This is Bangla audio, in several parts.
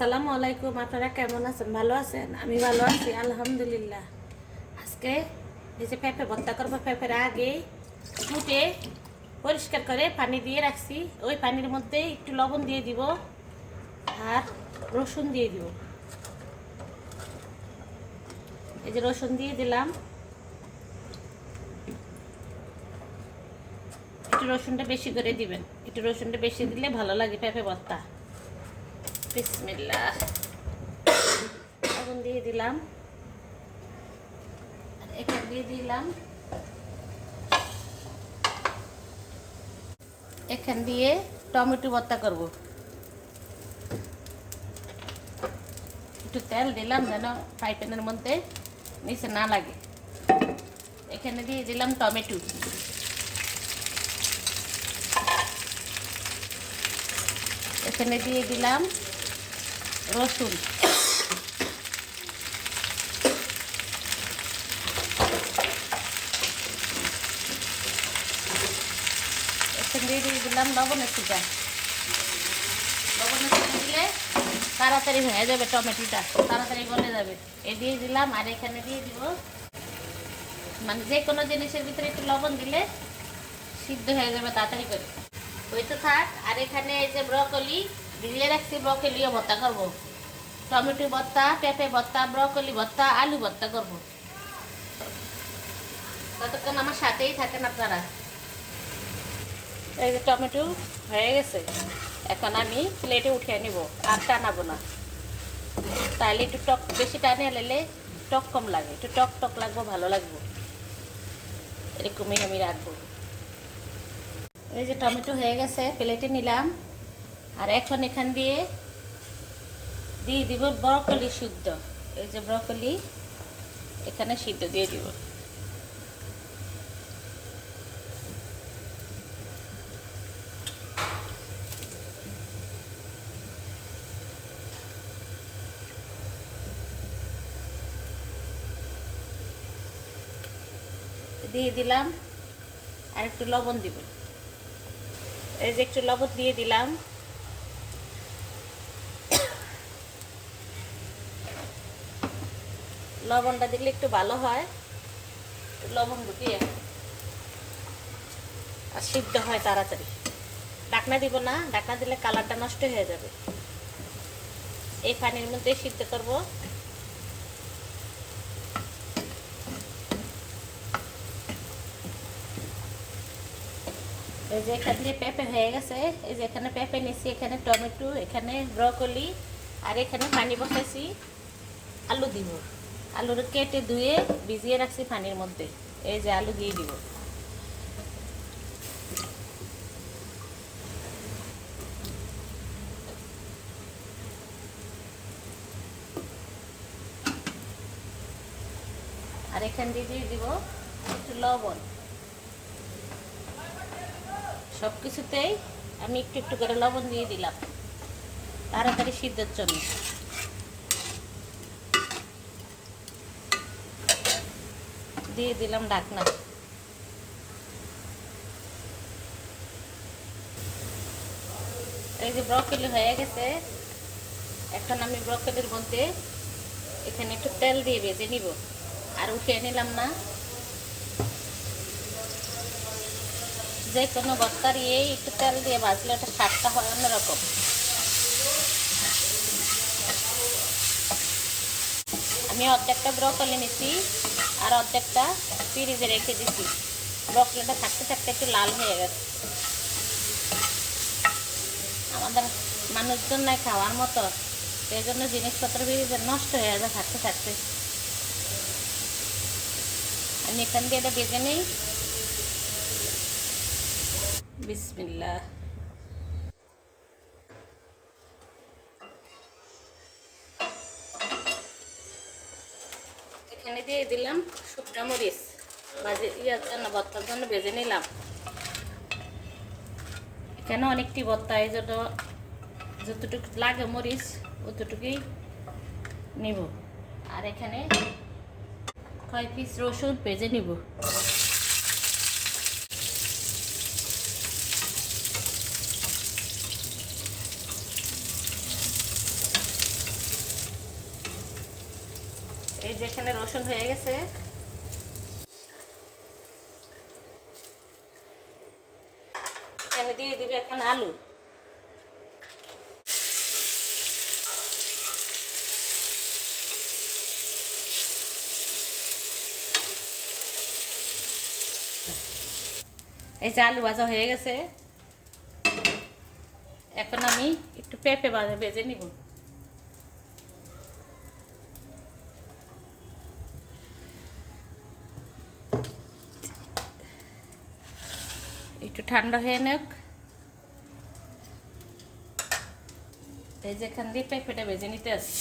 আসসালামু আলাইকুম। আপনারা কেমন আছেন? ভালো আছেন? আমি ভালো আছি আলহামদুলিল্লাহ। আজকে এই যে পেঁপে ভর্তা করবো, পেঁপের আগে কুটে পরিষ্কার করে পানি দিয়ে রাখছি। ওই পানির মধ্যে একটু লবণ দিয়ে দিব আর রসুন দিয়ে দিব। এই যে রসুন দিয়ে দিলাম, একটু রসুনটা বেশি করে দিবেন, একটু রসুনটা বেশি দিলে ভালো লাগে পেঁপে ভর্তা। বিসমিল্লাহ। আগুন দিয়ে দিলাম, এখানে দিয়ে দিলাম, এখান দিয়ে টমেটো ভর্তা করব। একটু তেল দিলাম যেন ফ্রাই প্যানের মধ্যে নিচে না লাগে। এখানে দিয়ে দিলাম টমেটো, এখানে দিয়ে দিলাম রসুন, এখানে দিয়ে দিলাম লবণের ছিটা। লবণের ছিটা দিলে তাড়াতাড়ি হয়ে যাবে, টমেটোটা তাড়াতাড়ি গলে যাবে। এ দিয়ে দিলাম আর এখানে দিয়ে দিব, মানে যে কোনো জিনিসের ভিতরে একটু লবণ দিলে সিদ্ধ হয়ে যাবে তাড়াতাড়ি করে। ওই তো থাক। আর এখানে এই যে ব্রকলি ভিজিয়ে রাখছি, ব্রকলিও ভর্তা করবো। টমেটো ভর্তা, পেঁপে ভর্তা, ব্রকলি ভর্তা, আলু ভর্তা করবো। ততক্ষণ আমার সাথেই থাকেন আপনারা। এই যে টমেটো হয়ে গেছে, এখন আমি প্লেটে উঠিয়ে নিব, আর টানাবো না। তাহলে একটু টক বেশি টানিয়ে নিলে টক কম লাগে, একটু টক টক লাগবো, ভালো লাগবো, এরকমই আমি রাখবো। এই যে টমেটো হয়ে গেছে, প্লেটে নিলাম। আর এখন এখান দিয়ে দিয়ে দিব ব্রকলি সিদ্ধ। এই যে ব্রকলি এখানে সিদ্ধ দিয়ে দিব। দিয়ে দিলাম আর একটু লবণ দিব। এই যে একটু লবণ দিয়ে দিলাম। লবণটা দিলে একটু ভালো হয়, লবণ ঢুকিয়ে আর সিদ্ধ হয় তাড়াতাড়ি। ঢাকনা দিব না, ঢাকনা দিলে কালারটা নষ্ট হয়ে যাবে। এই পানির মধ্যে সিদ্ধ করব। এই যে এখান দিয়ে পেঁপে হয়ে গেছে, এই যে এখানে পেঁপে নিছি, এখানে টমেটো, এখানে ব্রকলি, আর এখানে পানি বসাইছি। আলু দিব, আলুর কেটে ধুয়ে ভিজিয়ে রাখছি পানির মধ্যে। এই যে আলু দিয়ে দিব। আর এখান দিয়ে দিয়ে দিব একটু লবণ। সব কিছুতেই আমি একটু একটু করে লবণ দিয়ে দিলাম তাড়াতাড়ি সিদ্ধের জন্য। দিয়ে দিলাম ঢাকনা। এই যে ব্রকলি হয়ে গেছে, এখন আমি ব্রকলির মধ্যে এখানে একটু তেল দিয়ে ভেজে নিব। আর উঠিয়ে নিলাম না, যে কোনো ভর্তার একটু তেল দিয়ে ভাজলে ওটা স্বাদটা হয় অন্যরকম। আমি অর্ধেকটা ব্রকলি নিছি আর অর্ধেকটা ফ্রিজে রেখে দিছি। ব্রকলিটা থাকতে থাকতে একটু লাল হয়ে গেছে। আমাদের মানুষজন নাই খাওয়ার মতো, সেই জন্য জিনিসপত্র ফ্রিজে নষ্ট হয়ে যায় থাকতে থাকতে। আমি এখান দিয়ে এটা ভেজে নিই। বিসমিল্লাহ। এখানে দিয়ে দিলাম শুকনো মরিচ, ভাজে ইয়ার জন্য ভর্তার জন্য ভেজে নিলাম। এখানে অনেকটি ভর্তা, এই জন্য যতটুকু লাগে মরিচ অতটুকুই নিব। আর এখানে কয় পিস রসুন ভেজে নিব। এই যে এখানে রসুন হয়ে গেছে, এখানে দিয়ে দিবে এখন আলু। এই যে আলু ভাজা হয়ে গেছে, এখন আমি একটু পেঁপে ভেজে নিব। একটু ঠান্ডা হয়ে নেক। এই যে এখান দিয়ে পেঁপেটা ভেজে নিতে আছে।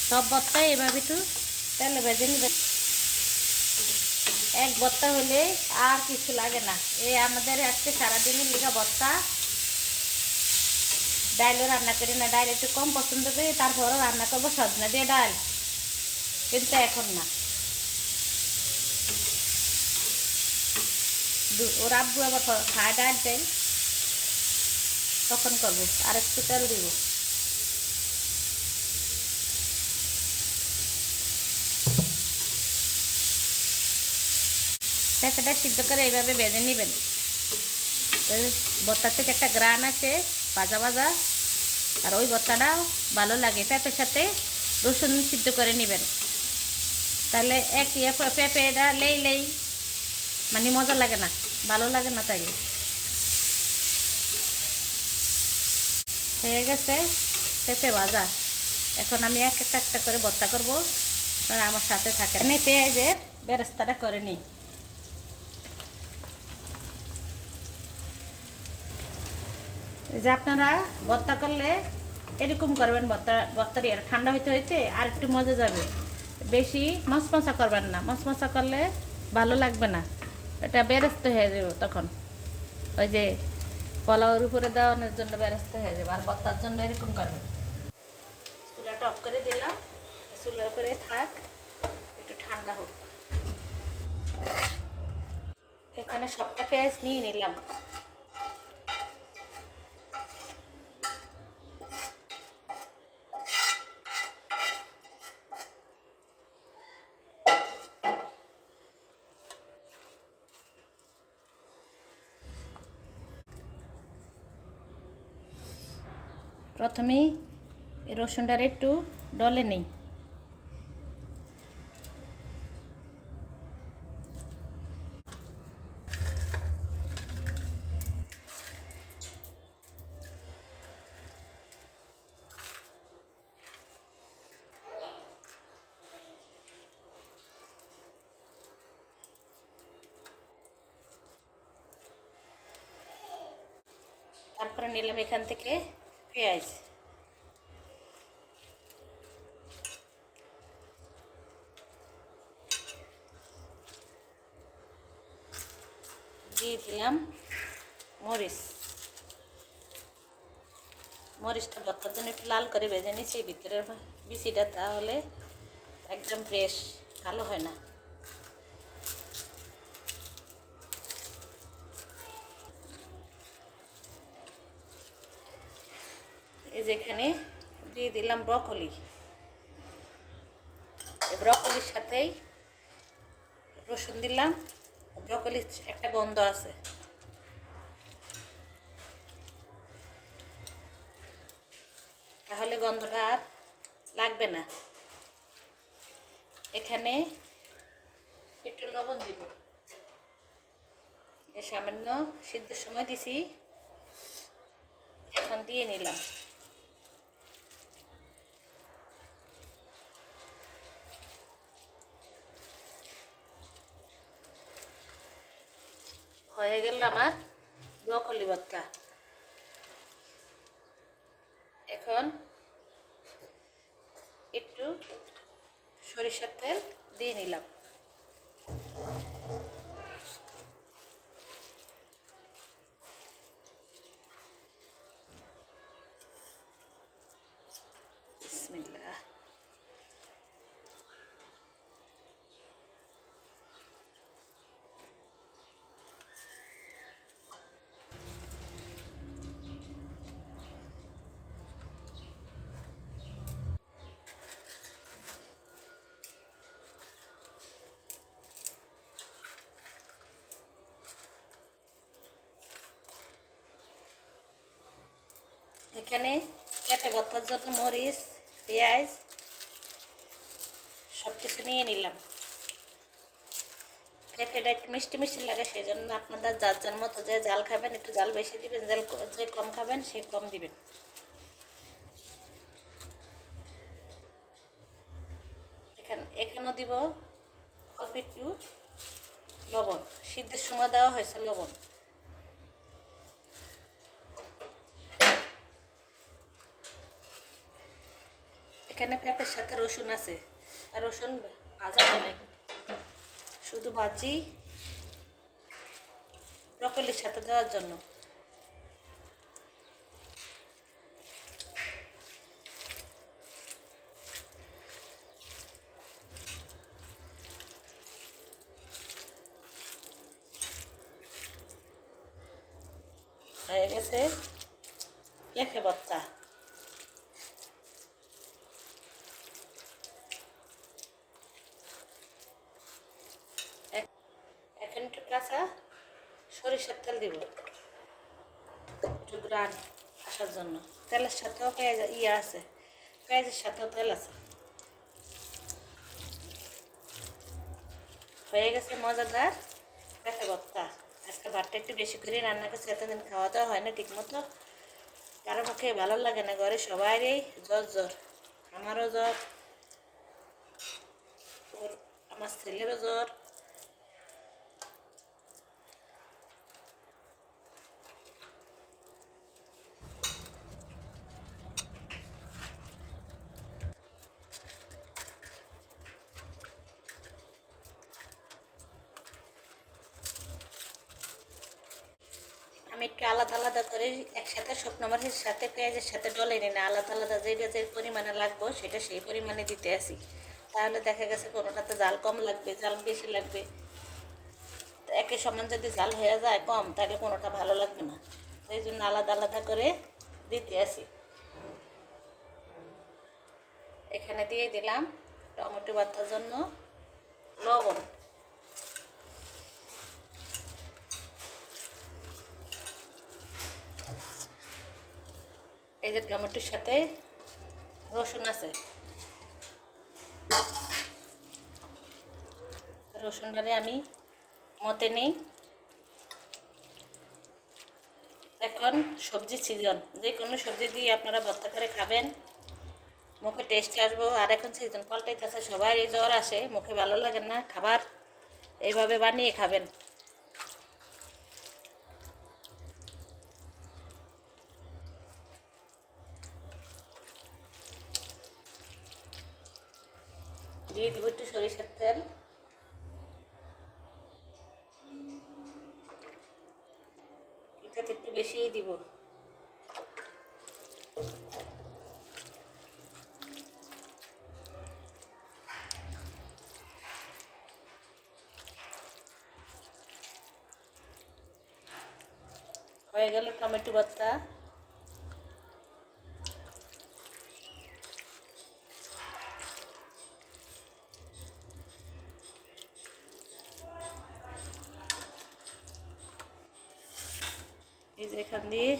সব ভর্তাই এভাবে একটু তেলে ভেজে নিবে। এক ভর্তা হলে আর কিছু লাগে না। এই আমাদের আজকে সারাদিনের লিগা ভর্তা। ডালও রান্না করি না, ডাল একটু কম পছন্দ করি, তারপরও রান্না করবো সজনা দিয়ে ডাল, কিন্তু এখন না। ওর আব্বু আবার খায় ডাল টাইল, তখন করবো। আর একটু তেল দিব। পেঁপেটা সিদ্ধ করে এইভাবে ভেজে নেবেন। ভর্তার থেকে একটা গ্রান আছে ভাজা ভাজা, আর ওই ভর্তাটাও ভালো লাগে। পেঁপের সাথে রসুন সিদ্ধ করে নেবেন, তাহলে এক পেঁপেটা লেই মানে মজা লাগে না, ভালো লাগে না। তাই হয়ে গেছে পেঁপে ভাজা। এখন আমি একটা একটা করে ভর্তা করবো, আমার সাথে থাকে। আমি পেঁয়াজের বেরেস্তাটা করে নিই। যে আপনারা ভর্তা করলে এরকম করবেন, ভর্তার ঠান্ডা হইতে হইতে আর একটু মজা যাবে। বেশি মশমশা করবেন না, মশমশা করলে ভালো লাগবে না, এটা বেরেস্ত হয়ে যাবে তখন। ওই যে পোলাওর উপরে দেওয়ানোর জন্য বেরেস্ত হয়ে যাবে, আর ভর্তার জন্য এরকম করবেন। চুলাটা অফ করে দিলাম, চুলার উপরে থাক, একটু ঠান্ডা হোক। এখানে সবটা পেঁয়াজ নিয়ে নিলাম। প্রথমেই রসুনটার একটু ডলে নেই। তারপরে নিলাম এখান থেকে পেঁয়াজ। দিয়ে দিলাম মরিচ। মরিচটা ভর্তার জন্য একটু লাল করে ভেজে নিচ্ছি ভিতরের বিচিটা, তাহলে একদম ফ্রেশ, ভালো হয় না। এই যে এখানে দিয়ে দিলাম ব্রকলি। ব্রকলির সাথেই রসুন দিলাম। ব্রকলির একটা গন্ধ আছে, তাহলে গন্ধটা আর লাগবে না। এখানে একটু লবণ দিব, সামান্য সিদ্ধের সময় দিছি, এখন দিয়ে নিলাম। হয়ে গেল আমার ব্রকলি ভর্তা। এখন একটু সরিষার তেল দিয়ে নিলাম। বিসমিল্লাহ। এখানে পেঁপে ভর্তার জন্য মরিচ, পেঁয়াজ সব কিছু নিয়ে নিলাম। পেঁপেটা একটু মিষ্টি মিষ্টি লাগে, সেই জন্য আপনাদের যার যার মতো যে জাল খাবেন একটু জাল বেশি দিবেন, জাল যে কম খাবেন সে কম দিবেন। এখানেও দিব অল্প একটু লবণ, সিদ্ধের সময় দেওয়া হয়েছে লবণ। এখানে পেঁপের সাথে রসুন আছে, আর রসুন ভাজা হয় শুধু ভাজি ব্রকলির সাথে দেওয়ার জন্য। হয়ে গেছে পেঁপে ভর্তা। এখন একটু কাঁচা সরিষার তেল দিব একটু গ্রান আসার জন্য। তেলের সাথেও পেঁয়াজ আছে, পেঁয়াজের সাথেও তেল আছে। হয়ে গেছে মজাদার পেঁপে ভর্তা। আজকে ভাতটা একটু বেশি করে রান্না করছি, এতদিন খাওয়া দাওয়া হয় না ঠিক মতো, কারো পক্ষে ভালো লাগে না, ঘরে সবারই জ্বর জ্বর, আমারও জ্বর, আমার ছেলেরও জ্বর। আমি একটু আলাদা আলাদা করে একসাথে শুকনো মরিচের সাথে পেঁয়াজের সাথে ডলে নিই না, আলাদা আলাদা যেটা যে পরিমাণে লাগবে সেটা সেই পরিমাণে দিতে আসি। তাহলে দেখা গেছে কোনোটাতে জাল কম লাগবে, জাল বেশি লাগবে, একই সমান যদি জাল হয়ে যায় কম তাহলে কোনোটা ভালো লাগবে না, সেই জন্য আলাদা আলাদা করে দিতে আসি। এখানে দিয়ে দিলাম টমেটো ভর্তার জন্য লবণ। এই যে টমেটোর সাথে রসুন আছে, রসুনটারে আমি মতে নিই। এখন সবজি সিজন, যে কোনো সবজি দিয়ে আপনারা ভর্তা করে খাবেন, মুখে টেস্ট আসবো। আর এখন সিজন পাল্টাইতেছে, সবার এই জ্বর আসে, মুখে ভালো লাগে না খাবার, এইভাবে বানিয়ে খাবেন। দিয়ে দিব একটু সরিষার তেল, এটাতে একটু বেশিই দিব। হয়ে গেল টমেটো ভর্তা। এই যে এখান দিয়ে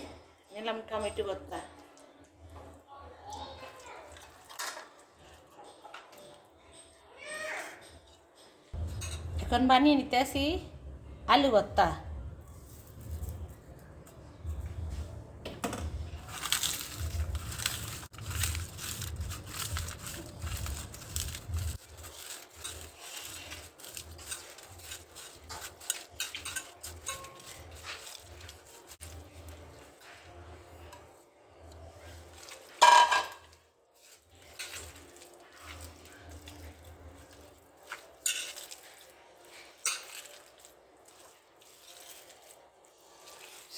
নিলাম টমেটো ভর্তা। এখন বানিয়ে নিতে আসি আলু ভর্তা।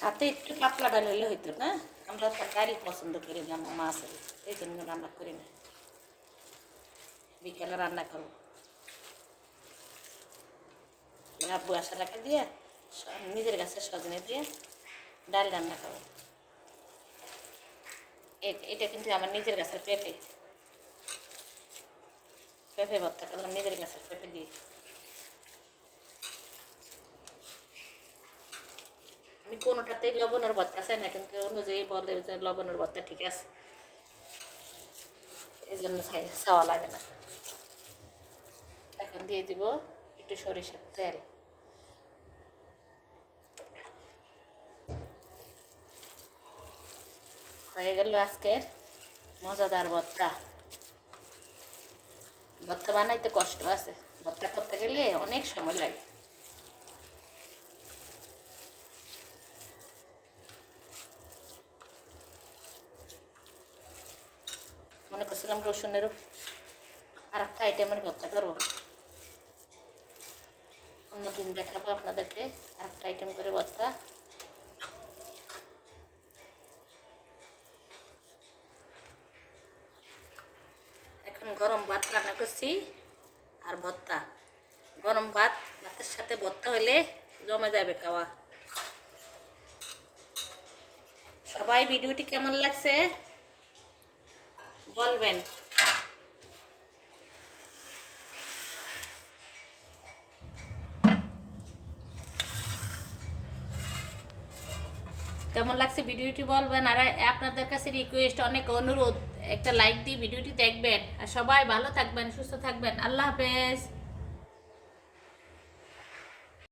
সাথে একটু পাতলা ডাল হলে হইতো না, আমরা তরকারি পছন্দ করি না মাছের, এই জন্য রান্না করি না। বিকেলে রান্না করবো, আব্বু আসা রাখা দিয়ে নিজের কাছে সজনে দিয়ে ডাল রান্না করবো। এটা কিন্তু আমার নিজের গাছের পেঁপে, পেঁপে ভর্তা করলাম নিজের গাছের পেঁপে দিয়ে। আমি কোনোটাতেই লবণের ভর্তা চাই না, কিন্তু অনুযায়ী বলে যে লবণের ভর্তা ঠিক আছে, এই জন্য চাওয়া লাগে না। এখন দিয়ে দিব একটু সরিষার তেল। হয়ে গেল আজকের মজাদার ভর্তা। ভর্তা বানাইতে কষ্ট আছে, ভর্তা করতে গেলে অনেক সময় লাগে। মনে করছিলাম রসুনেরও আর একটা আইটেমের ভর্তা করবো, অন্যদিন দেখাবো আপনাদেরকে আর একটা আইটেম করে ভর্তা। এখন গরম ভাত রান্না করছি আর ভর্তা। গরম ভাতের সাথে ভর্তা হলে জমে যাবে খাওয়া। সবাই ভিডিওটি কেমন লাগছে বলবেন। কেমন লাগছে ভিডিওটি বলবেন। আর আপনাদের কাছে রিকোয়েস্ট, অনেক অনুরোধ, একটা লাইক দিয়ে ভিডিওটি দেখবেন। আর সবাই ভালো থাকবেন, সুস্থ থাকবেন। আল্লাহ হাফেজ।